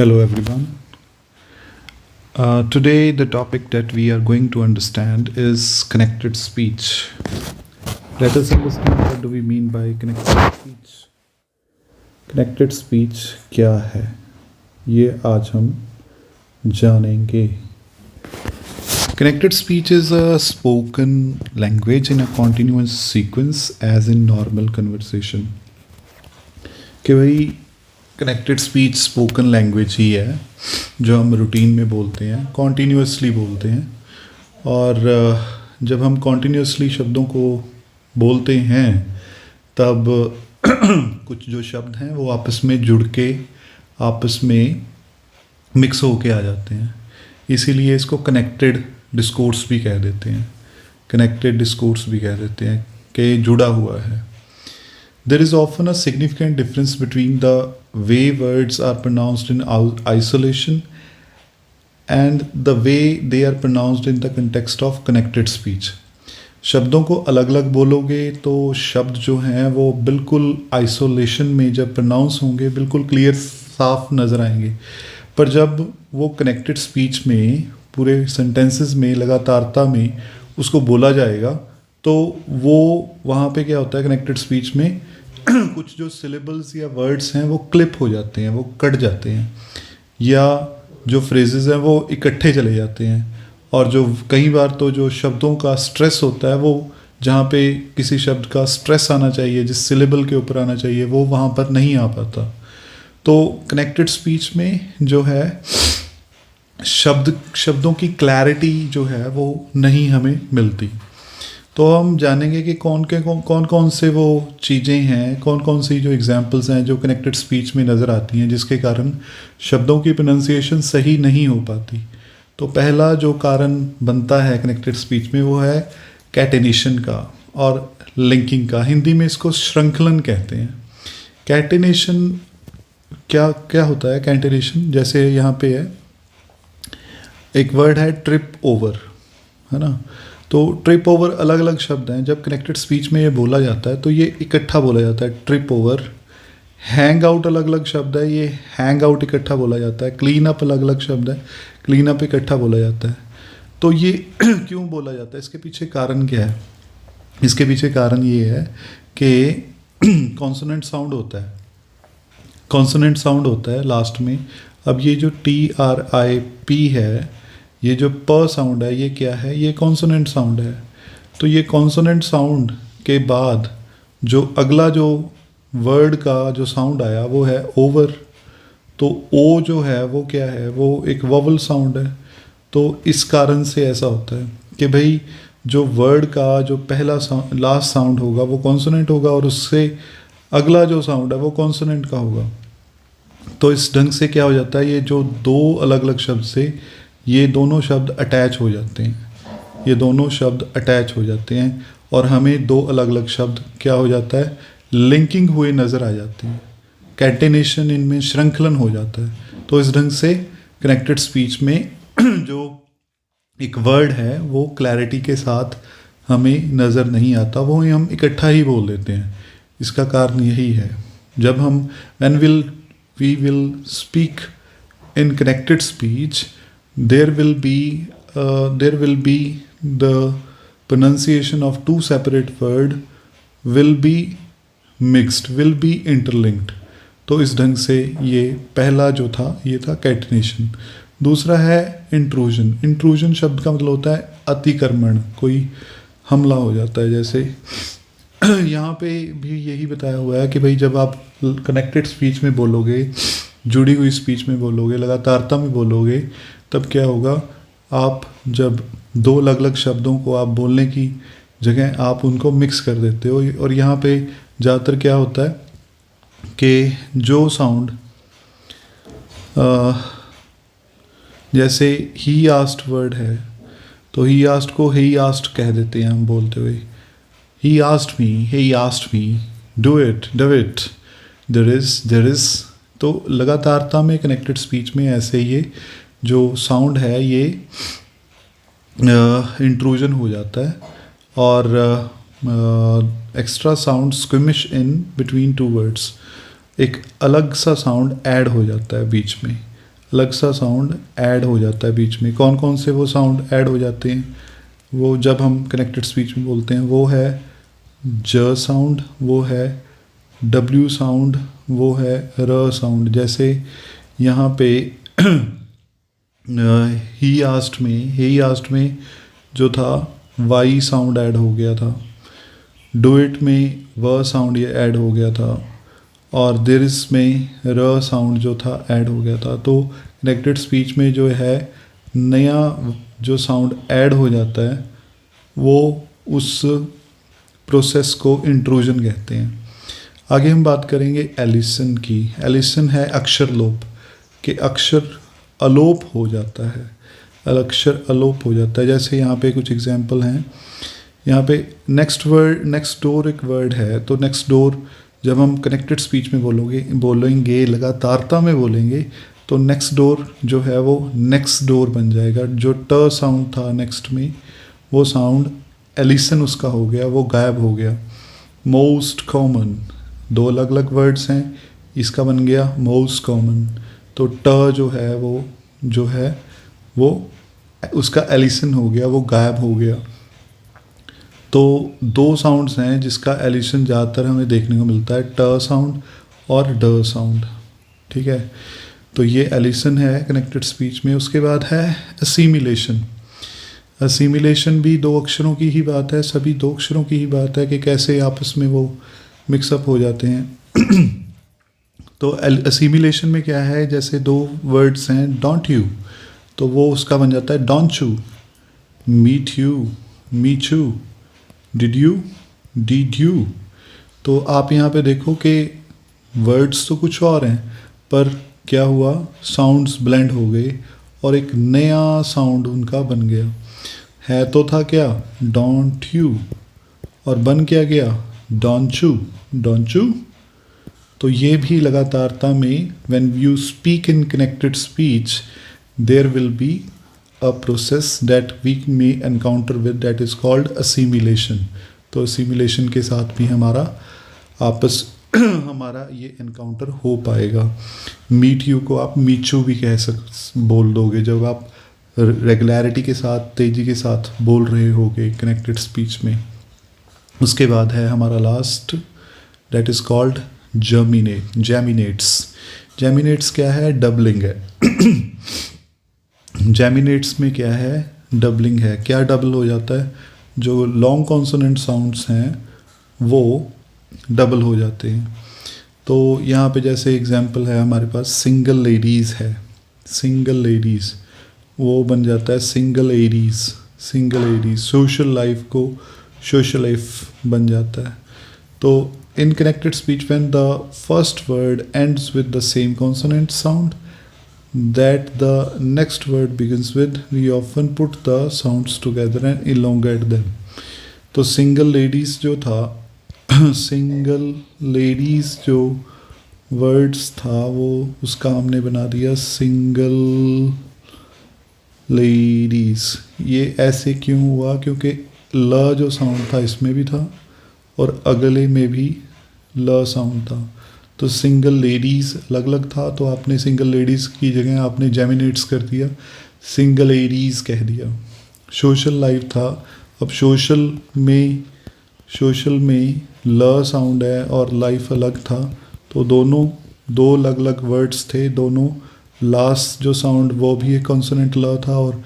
Hello, everyone. Today, the topic that we are going to understand is connected speech. Let us understand what do we mean by connected speech. Connected speech क्या है ये आज हम जानेंगे. Connected speech is a spoken language in a continuous sequence as in normal conversation. कि भाई connected speech spoken language ही है जो हम रूटीन में बोलते हैं, कॉन्टीन्यूसली बोलते हैं. और जब हम कॉन्टीन्यूसली शब्दों को बोलते हैं तब कुछ जो शब्द हैं वो आपस में जुड़ के आपस में मिक्स होके आ जाते हैं. इसीलिए इसको कनेक्टेड डिस्कोर्स भी कह देते हैं. कनेक्टेड डिस्कोर्स भी कह देते हैं कि जुड़ा हुआ है. There is often a significant difference between the way words are pronounced in isolation and the way they are pronounced in the context of connected speech. शब्दों को अलग अलग बोलोगे तो शब्द जो हैं वो बिल्कुल आइसोलेशन में जब प्रोनाउंस होंगे बिल्कुल क्लियर साफ नज़र आएंगे. पर जब वो कनेक्टेड स्पीच में पूरे सेंटेंसेस में लगातारता में उसको बोला जाएगा तो वो वहाँ पे क्या होता है कनेक्टेड स्पीच में कुछ जो सिलेबल्स या वर्ड्स हैं वो क्लिप हो जाते हैं, वो कट जाते हैं, या जो फ्रेजेस हैं वो इकट्ठे चले जाते हैं. और जो कई बार तो जो शब्दों का स्ट्रेस होता है वो जहाँ पे किसी शब्द का स्ट्रेस आना चाहिए, जिस सिलेबल के ऊपर आना चाहिए, वो वहाँ पर नहीं आ पाता. तो कनेक्टेड स्पीच में जो है शब्दों की क्लैरिटी जो है वो नहीं हमें मिलती. तो हम जानेंगे कि कौन कौन से वो चीज़ें हैं, कौन कौन सी जो एग्जांपल्स हैं जो कनेक्टेड स्पीच में नज़र आती हैं जिसके कारण शब्दों की प्रोनाउंसिएशन सही नहीं हो पाती. तो पहला जो कारण बनता है कनेक्टेड स्पीच में वो है कैटेनेशन का और लिंकिंग का. हिंदी में इसको श्रृंखलन कहते हैं. कैटेनेशन क्या होता है कैटेनेशन? जैसे यहाँ पे है एक वर्ड है ट्रिप ओवर, है ना. तो ट्रिप ओवर अलग अलग शब्द हैं. जब कनेक्टेड स्पीच में ये बोला जाता है तो ये इकट्ठा बोला जाता है ट्रिप ओवर. हैंग आउट अलग अलग शब्द है, ये हैंग आउट इकट्ठा बोला जाता है. क्लीन अप अलग अलग शब्द है, क्लीन अप इकट्ठा बोला जाता है. तो ये क्यों बोला जाता है, इसके पीछे कारण क्या है? इसके पीछे कारण ये है कि कॉन्सोनेंट साउंड होता है. कॉन्सोनेंट साउंड होता है लास्ट में. अब ये जो TRIP है, ये जो प साउंड है, ये क्या है? ये कॉन्सोनेंट साउंड है. तो ये कॉन्सोनेंट साउंड के बाद जो अगला जो वर्ड का जो साउंड आया वो है ओवर. तो ओ जो है वो क्या है? वो एक वोवल साउंड है. तो इस कारण से ऐसा होता है कि भाई जो वर्ड का जो पहला लास्ट साउंड होगा वो कॉन्सोनेंट होगा और उससे अगला जो साउंड है वो कॉन्सोनेंट का होगा. तो इस ढंग से क्या हो जाता है, ये जो दो अलग अलग शब्द से ये दोनों शब्द अटैच हो जाते हैं. ये दोनों शब्द अटैच हो जाते हैं और हमें दो अलग अलग शब्द क्या हो जाता है, लिंकिंग हुए नज़र आ जाते हैं. कैटेनेशन, इनमें श्रृंखलन हो जाता है. तो इस ढंग से कनेक्टेड स्पीच में जो एक वर्ड है वो क्लैरिटी के साथ हमें नज़र नहीं आता, वो हम इकट्ठा ही बोल देते हैं. इसका कारण यही है. जब हम we will speak in connected speech, there will be the pronunciation of two separate word will be mixed, will be interlinked. तो इस ढंग से ये पहला जो था ये था कैटेनेशन. दूसरा है इंट्रूजन. इंट्रूजन शब्द का मतलब होता है अतिक्रमण, कोई हमला हो जाता है. जैसे यहाँ पे भी यही बताया हुआ है कि भाई जब आप कनेक्टेड स्पीच में बोलोगे, जुड़ी हुई स्पीच में बोलोगे, लगातारता में बोलोगे, तब क्या होगा, आप जब दो अलग अलग शब्दों को आप बोलने की जगह आप उनको मिक्स कर देते हो. और यहाँ पे ज़्यादातर क्या होता है कि जो साउंड जैसे ही आस्ट वर्ड है तो ही आस्ट को ही आस्ट कह देते हैं हम बोलते हुए. He asked me, do it, there is. तो लगातारता में कनेक्टेड स्पीच में ऐसे ये जो साउंड है ये इंट्रूजन हो जाता है और extra sound squeamish in between two words, एक अलग सा साउंड ऐड हो जाता है बीच में. अलग सा साउंड ऐड हो जाता है बीच में। कौन कौन से वो साउंड ऐड हो जाते हैं वो जब हम कनेक्टेड स्पीच में बोलते हैं, वो है ज साउंड, वो है डब्ल्यू साउंड, वो है र साउंड। जैसे यहाँ पे ही आस्ट में जो था वाई साउंड ऐड हो गया था, डू इट में व साउंड ये ऐड हो गया था, और देयर इज में र साउंड जो था ऐड हो गया था। तो कनेक्टेड स्पीच में जो है नया जो साउंड ऐड हो जाता है वो उस प्रोसेस को इंट्रूजन कहते हैं। आगे हम बात करेंगे एलिसन की। एलिसन है अक्षर लोप, कि अक्षर अलोप हो जाता है, अक्षर अलोप हो जाता है। जैसे यहाँ पे कुछ एग्जांपल हैं। यहाँ पे नेक्स्ट डोर एक वर्ड है, तो नेक्स्ट डोर जब हम कनेक्टेड स्पीच में बोलेंगे लगातारता में बोलेंगे तो नेक्स्ट डोर जो है वो नेक्स्ट डोर बन जाएगा। जो ट साउंड था नेक्स्ट में वो साउंड एलिसन उसका हो गया, वो गायब हो गया। मोस्ट कॉमन, दो अलग अलग वर्ड्स हैं, इसका बन गया मोस्ट कॉमन। तो ट जो है वो उसका एलिसन हो गया, वो गायब हो गया। तो दो साउंड्स हैं जिसका एलिसन ज़्यादातर हमें देखने को मिलता है, ट साउंड और ड साउंड। ठीक है, तो ये एलिसन है कनेक्टेड स्पीच में। उसके बाद है असीमिलेशन। असीमिलेशन भी दो अक्षरों की ही बात है, सभी दो अक्षरों की ही बात है कि कैसे आपस में वो मिक्सअप हो जाते हैं। तो असीमिलेशन में क्या है, जैसे दो वर्ड्स हैं डोंट यू, तो वो उसका बन जाता है don't you. Meet you, meet you. Did you. तो आप यहाँ पे देखो कि वर्ड्स तो कुछ और हैं, पर क्या हुआ, साउंड्स ब्लेंड हो गए और एक नया साउंड उनका बन गया। है तो था क्या डोंट यू, और बन क्या गया डोंट यू। तो ये भी लगातारता में when you speak in connected speech there will be a process that we may encounter with that is called assimilation। तो assimilation के साथ भी हमारा ये एनकाउंटर हो पाएगा। मीट यू को आप मीचू भी बोल दोगे जब आप रेगुलरिटी के साथ, तेजी के साथ बोल रहे होगे कनेक्टेड स्पीच में। उसके बाद है हमारा लास्ट, दैट इज कॉल्ड जैमिनेट्स क्या है, डबलिंग है। जैमिनेट्स में क्या है, डबलिंग है। क्या डबल हो जाता है, जो लॉन्ग कॉन्सोनेंट साउंड्स हैं वो डबल हो जाते हैं। तो यहाँ पे जैसे एग्जांपल है हमारे पास सिंगल लेडीज़ है, सिंगल लेडीज़ वो बन जाता है सिंगल एडीज़। सोशल लाइफ को सोशल लाइफ बन जाता है। तो in connected speech when the first word ends with the same consonant sound that the next word begins with, we often put the sounds together and elongate them। तो single ladies जो था single ladies जो words था वो उसका हमने बना दिया सिंगल लेडीज़। ये ऐसे क्यों हुआ, क्योंकि ल जो साउंड था इसमें भी था और अगले में भी ल साउंड था। तो सिंगल लेडीज़ अलग अलग था, तो आपने सिंगल लेडीज़ की जगह आपने जेमिनेट्स कर दिया, सिंगल एडीज़ कह दिया। सोशल लाइफ था, अब सोशल में ल साउंड है और लाइफ अलग था, तो दो अलग अलग वर्ड्स थे। दोनों लास्ट जो साउंड वो भी एक कॉन्सोनेंट ल था और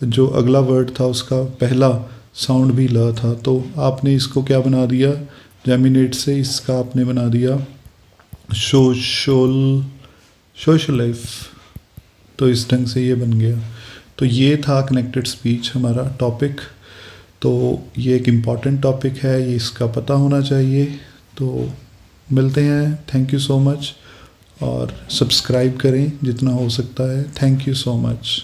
जो अगला वर्ड था उसका पहला साउंड भी ल था। तो आपने इसको क्या बना दिया, जेमिनेट से इसका आपने बना दिया सोशल लाइफ। तो इस ढंग से ये बन गया। तो ये था कनेक्टेड स्पीच हमारा टॉपिक। तो ये एक इम्पॉर्टेंट टॉपिक है, ये इसका पता होना चाहिए। तो मिलते हैं, थैंक यू सो मच, और सब्सक्राइब करें जितना हो सकता है। Thank you so much.